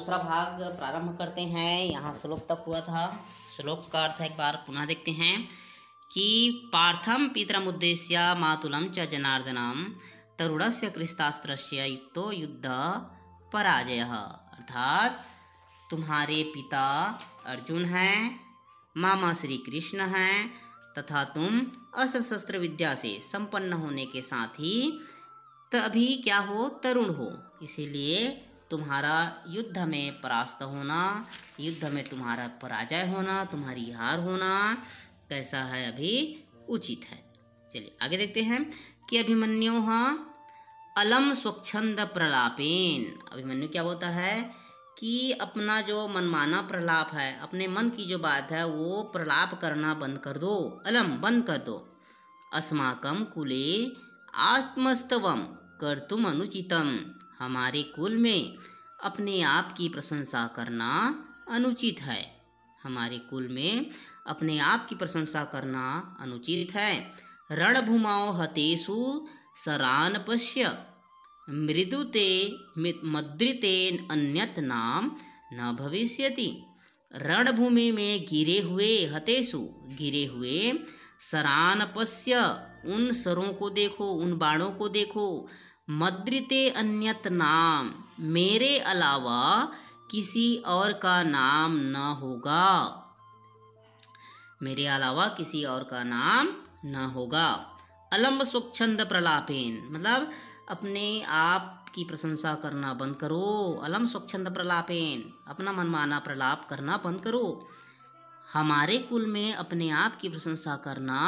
दूसरा भाग प्रारंभ करते हैं। यहाँ श्लोक तक हुआ था। श्लोक का अर्थ एक बार पुनः देखते हैं कि पार्थम पितरमुद्देश्य मातुलम च जनार्दनम तरुणस्य कृष्तास्त्रस्य युक्तो युद्ध पराजयः। अर्थात तुम्हारे पिता अर्जुन हैं, मामा श्री कृष्ण हैं तथा तुम अस्त्र शस्त्र विद्या से संपन्न होने के साथ ही तभी क्या हो, तरुण हो। इसीलिए तुम्हारा युद्ध में परास्त होना, युद्ध में तुम्हारा पराजय होना, तुम्हारी हार होना कैसा है, अभी उचित है। चलिए आगे देखते हैं कि अभिमन्यु अलम स्वच्छंद प्रलापेन। अभिमन्यु क्या बोलता है कि अपना जो मनमाना प्रलाप है, अपने मन की जो बात है वो प्रलाप करना बंद कर दो, अलम बंद कर दो। अस्माकं कुले आत्मस्तवम कर्तुम अनुचितम। हमारे कुल में अपने आप की प्रशंसा करना अनुचित है। हमारे कुल में अपने आप की प्रशंसा करना अनुचित है। रणभूमौ हतेषु सरान पश्य मृदुते मद्रिते अन्यत नाम न भविष्यति। रणभूमि में गिरे हुए, हतेषु गिरे हुए, सरान पश्य उन सरों को देखो, उन बाणों को देखो, मद्रिते अन्यत नाम मेरे अलावा किसी और का नाम न होगा, मेरे अलावा किसी और का नाम न होगा। अलम्ब स्वच्छंद प्रलापेन मतलब अपने आप की प्रशंसा करना बंद करो। अलम स्वच्छंद प्रलापेन अपना मनमाना प्रलाप करना बंद करो। हमारे कुल में अपने आप की प्रशंसा करना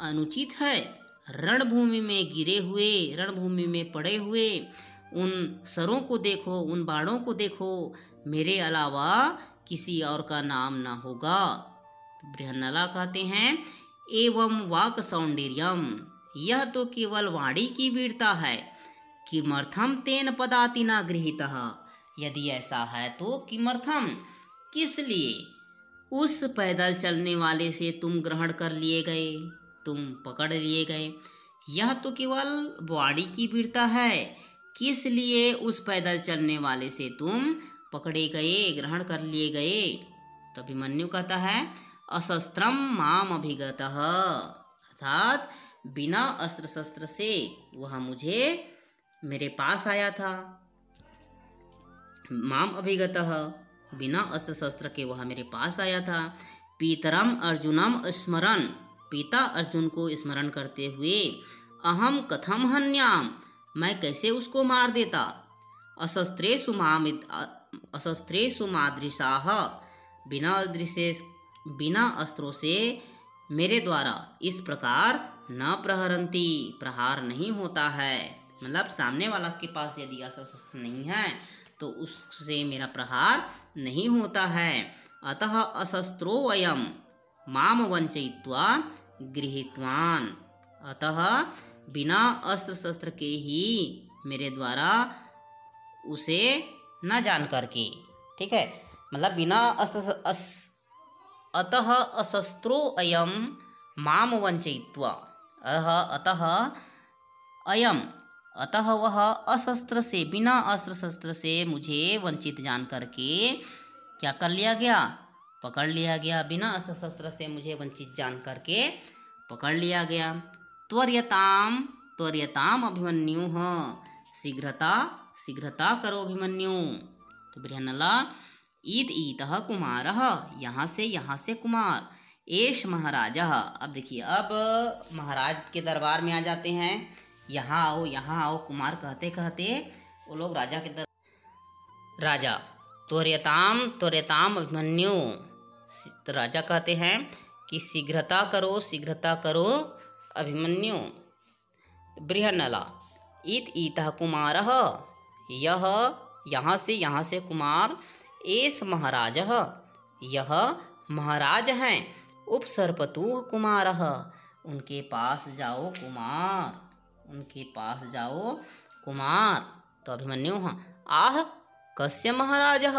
अनुचित है। रणभूमि में गिरे हुए, रणभूमि में पड़े हुए उन सरों को देखो, उन बाणों को देखो, मेरे अलावा किसी और का नाम ना होगा। तो बृहन्नला कहते हैं एवं वाक सौंदर्यम, यह तो केवल वाणी की वीरता है। किमर्थम तेन पदातिना गृहीतः, यदि ऐसा है तो किमर्थम किस लिए उस पैदल चलने वाले से तुम ग्रहण कर लिए गए, तुम पकड़ लिए गए। यह तो केवल वाणी की वीरता है, किस लिए उस पैदल चलने वाले से तुम पकड़े गए, ग्रहण कर लिए गए। तो अभिमन्यु कहता है अशस्त्रम माम अभिगतः, अर्थात बिना अस्त्र शस्त्र से वह मुझे मेरे पास आया था। माम अभिगतः बिना अस्त्र शस्त्र के वह मेरे पास आया था। पीतरम अर्जुनम स्मरन, पिता अर्जुन को स्मरण करते हुए अहम कथम हन्याम, मैं कैसे उसको मार देता। अशस्त्रेषु मादृशाः, बिना अस्त्रों से मेरे द्वारा इस प्रकार न प्रहरंती, प्रहार नहीं होता है। मतलब सामने वाला के पास यदि अस्त्र शस्त्र नहीं है तो उससे मेरा प्रहार नहीं होता है। अतः अशस्त्रो अयम माम वंचयित्वा गृहीतवान, अतः बिना अस्त्र शस्त्र के ही मेरे द्वारा उसे न जान करके, ठीक है, मतलब बिना अतः अशस्त्रो अयम माम वंचयित्वा, अतः अयम, अतः वह अशस्त्र से, बिना अस्त्र शस्त्र से मुझे वंचित जान करके क्या कर लिया गया, पकड़ लिया गया। बिना अस्त्र शस्त्र से मुझे वंचित जान करके पकड़ लिया गया। त्वर्यताम, त्वर्यताम अभिमन्यु, शीघ्रता, शीघ्रता करो अभिमन्यु। तो बृहन्नला ईद ईतः कुमारः, यहाँ से कुमार, एष महाराजः। अब देखिए, अब महाराज के दरबार में आ जाते हैं। यहाँ आओ, यहाँ आओ, कुमार कहते कहते वो लोग राजा के राजा त्वर्यताम, त्वर्यताम अभिमन्यु, तो राजा कहते हैं कि शीघ्रता करो, शीघ्रता करो अभिमन्यु। बृहन्नला इत ईतः कुमारः, यह यहाँ से कुमार, एष महाराजः, यह महाराज हैं। उपसर्पतुः कुमारः, उनके पास जाओ कुमार, उनके पास जाओ कुमार। तो अभिमन्यु आह कस्य महाराजः,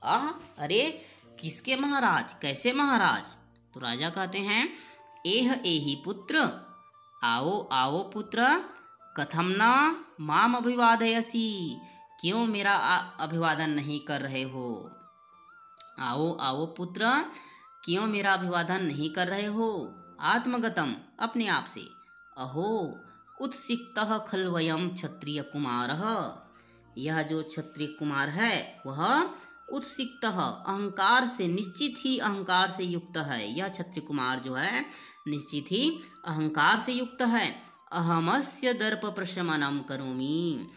आह अरे किसके महाराज, कैसे महाराज। तो राजा कहते हैं एह एहि पुत्र, आओ आओ पुत्र, कथम न माम अभिवादयसी, क्यों मेरा अभिवादन नहीं कर रहे हो? आओ आओ पुत्र, क्यों मेरा अभिवादन नहीं कर रहे हो? आत्मगतम, अपने आप से। अहो उत्सिक्तः खल्वयम क्षत्रिय कुमारः, यह जो क्षत्रिय कुमार है वह उत्सिक्तः, अहंकार से, निश्चित ही अहंकार से युक्त है। यह क्षत्रिय कुमार जो है निश्चित ही अहंकार से युक्त है। अहमस्य दर्प प्रशमनम करोमि,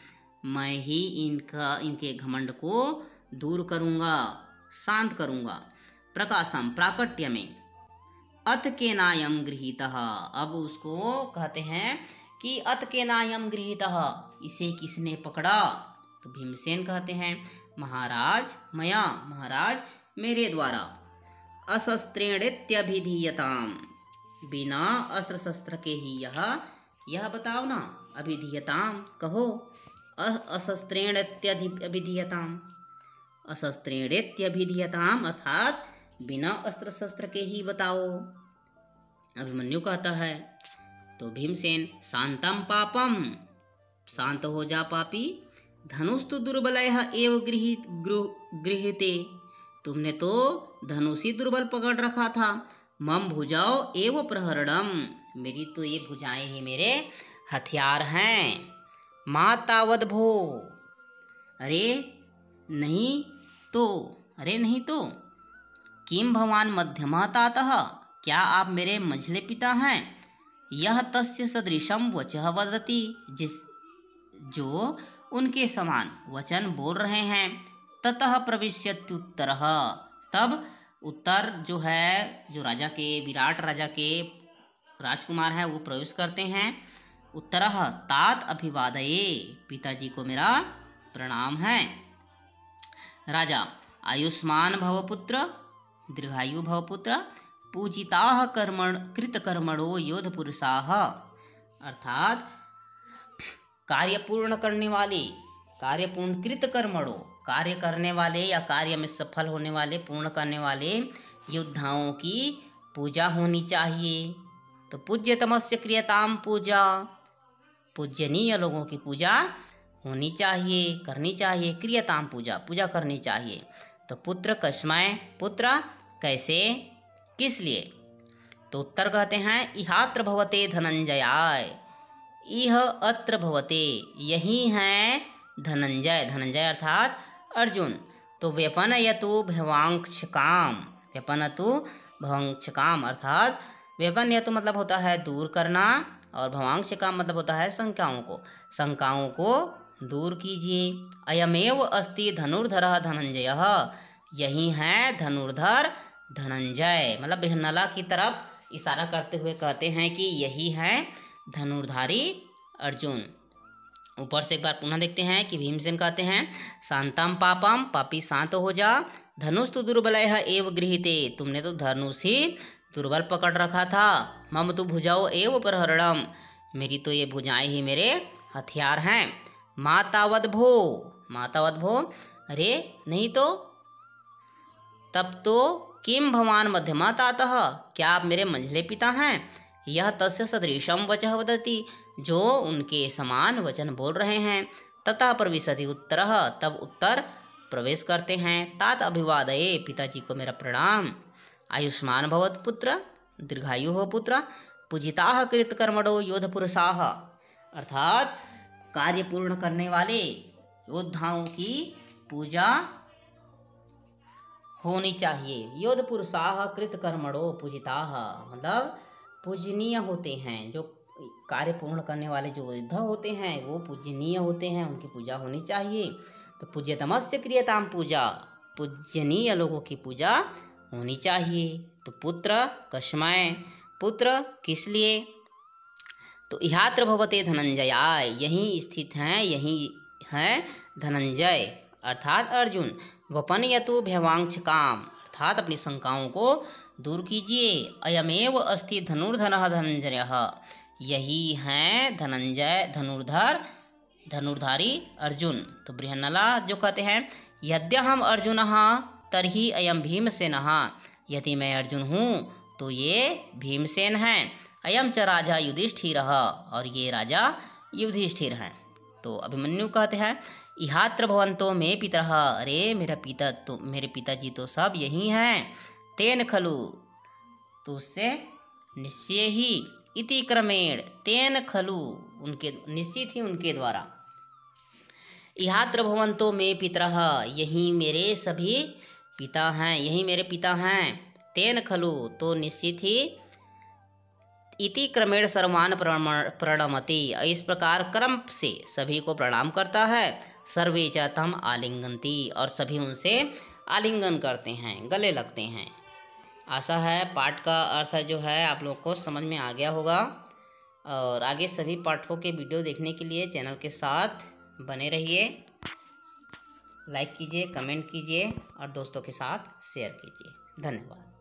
मैं ही इनके घमंड को दूर करूँगा, शांत करूँगा। प्रकाशम, प्राकट्य में। अथ केनायम गृहीतः, अब उसको कहते हैं कि अथ केनायम गृहीतः, इसे किसने पकड़ा? तो भीमसेन कहते हैं महाराज मया, महाराज मेरे द्वारा। अशस्त्रेणेत्यभिधीयताम, बिना अस्त्र शस्त्र के ही यह बताओ ना। अभिधीयताम कहो, अशस्त्रेणेत्यभिधीयताम, अशस्त्रेणेत्यभिधीयताम अर्थात बिना अस्त्र शस्त्र के ही बताओ। अभिमन्यु कहता है तो भीमसेन, शांतम पापम, शांत हो जा पापी। धनुस्तु दुर्बलयः एव गृहीते, तुमने तो धनुष ही दुर्बल पकड़ रखा था। मम भुजाओ एव प्रहरणम, मेरी तो ये भुजाएं ही मेरे हथियार हैं। माँ तावद भो, अरे नहीं तो, अरे नहीं तो। किम भवान मध्यमा तातः, क्या आप मेरे मझले पिता हैं? यह तस्य सदृशम वचः वदति, जो उनके समान वचन बोल रहे हैं। ततः प्रविश्यत्युत्तरः, तब उत्तर जो है, जो राजा के, विराट राजा के राजकुमार हैं वो प्रवेश करते हैं। उत्तरः तात अभिवादये, पिताजी को मेरा प्रणाम है। राजा, आयुष्मान भव पुत्र, दीर्घायु भव पुत्र। पूजिताः कृतकर्मणो योधपुरुषाः, अर्थात कार्य पूर्ण करने वाले, कार्य पूर्ण कृतकर्मणो, कार्य करने वाले या कार्य में सफल होने वाले, पूर्ण करने वाले योद्धाओं की पूजा होनी चाहिए। तो पूज्यतमस्य क्रियताम पूजा, पूजनीय लोगों की पूजा होनी चाहिए, करनी चाहिए। क्रियताम पूजा, पूजा करनी चाहिए। तो पुत्र कस्मै, पुत्र कैसे, किस लिए? तो उत्तर कहते हैं इहात्र भवते धनंजयाय, इह अत्र भवते, यही है धनंजय, धनंजय अर्थात अर्जुन। तो व्यपनयतु भवांक्षकाम, व्यपनतु भवांक्षकाम अर्थात व्यपनयतु मतलब होता है दूर करना, और भवांक्षकाम मतलब होता है शंकाओं को, शंकाओं को दूर कीजिए। अयमेव अस्ति धनुर्धरः धनंजयः, यही है धनुर्धर धनंजय, मतलब बृहन्नला की तरफ इशारा करते हुए कहते हैं कि यही है धनुर्धारी अर्जुन। ऊपर से एक बार पुनः देखते हैं कि भीमसेन कहते हैं शांतम पापम, पापी शांत हो जा। धनुष तो दुर्बलयः एव गृहीते, तुमने तो धनुष ही दुर्बल पकड़ रखा था। मम तो भुजाओ एव प्रहरणम, मेरी तो ये भुजाएं ही मेरे हथियार हैं। मातावद भो, मातावद भो, अरे नहीं तो। तब तो किम भवान मध्यमा तातः, क्या आप मेरे मंझले पिता हैं? यह तस्य सदृशम वचः वदति, जो उनके समान वचन बोल रहे हैं। ततः प्रविशति उत्तरः, तब उत्तर प्रवेश करते हैं। तात अभिवादये, पिताजी को मेरा प्रणाम। आयुष्मान भवत पुत्र, दीर्घायु हो पुत्र। पूजिताः कृतकर्मणो योधपुरुषाः, अर्थात कार्य पूर्ण करने वाले योद्धाओं की पूजा होनी चाहिए। योधपुरुषाः कृतकर्मणो पूजिताः, मतलब पूजनीय होते हैं, जो कार्य पूर्ण करने वाले जो योद्धा होते हैं वो पूजनीय होते हैं, उनकी पूजा होनी चाहिए। तो पूज्यतमस्य क्रियताम पूजा, पूजनीय लोगों की पूजा होनी चाहिए। तो पुत्र कस्मै, पुत्र किस लिए? तो इहात्र भवते धनंजयाय, यहीं स्थित हैं, यहीं है धनंजय अर्थात अर्जुन। वपनयतु भवांक्षकाम, अर्थात अपनी शंकाओं को दूर कीजिए। अयमेव अस्ति धनुर्धरः धनंजयः, यही है धनंजय धनुर्धर धनुर्धारी अर्जुन। तो बृहन्नला जो कहते हैं यद्यहम अर्जुनः तर्हि अयम भीमसेनः, यदि मैं अर्जुन हूँ तो ये भीमसेन हैं। अयम च राजा युधिष्ठिरः, और ये राजा युधिष्ठिर हैं। तो अभिमन्यु कहते हैं इहात्र भवन्तो मे पितरः, अरे मेरे पिताजी तो सब यही हैं। तेन खलु, तो उससे निश्चय ही, इति क्रमेण, तेन खलु, उनके निश्चित ही उनके द्वारा, इहात्र भवन्तो मे पितरः, यही मेरे सभी पिता हैं, यही मेरे पिता हैं। तेन खलु, तो निश्चित ही, इति क्रमेण सर्वान् प्रणमति, इस प्रकार क्रम से सभी को प्रणाम करता है। सर्वे च तम आलिंगन्ति, और सभी उनसे आलिंगन करते हैं, गले लगते हैं। आशा है पाठ का अर्थ जो है आप लोग को समझ में आ गया होगा। और आगे सभी पाठों के वीडियो देखने के लिए चैनल के साथ बने रहिए। लाइक कीजिए, कमेंट कीजिए और दोस्तों के साथ शेयर कीजिए। धन्यवाद।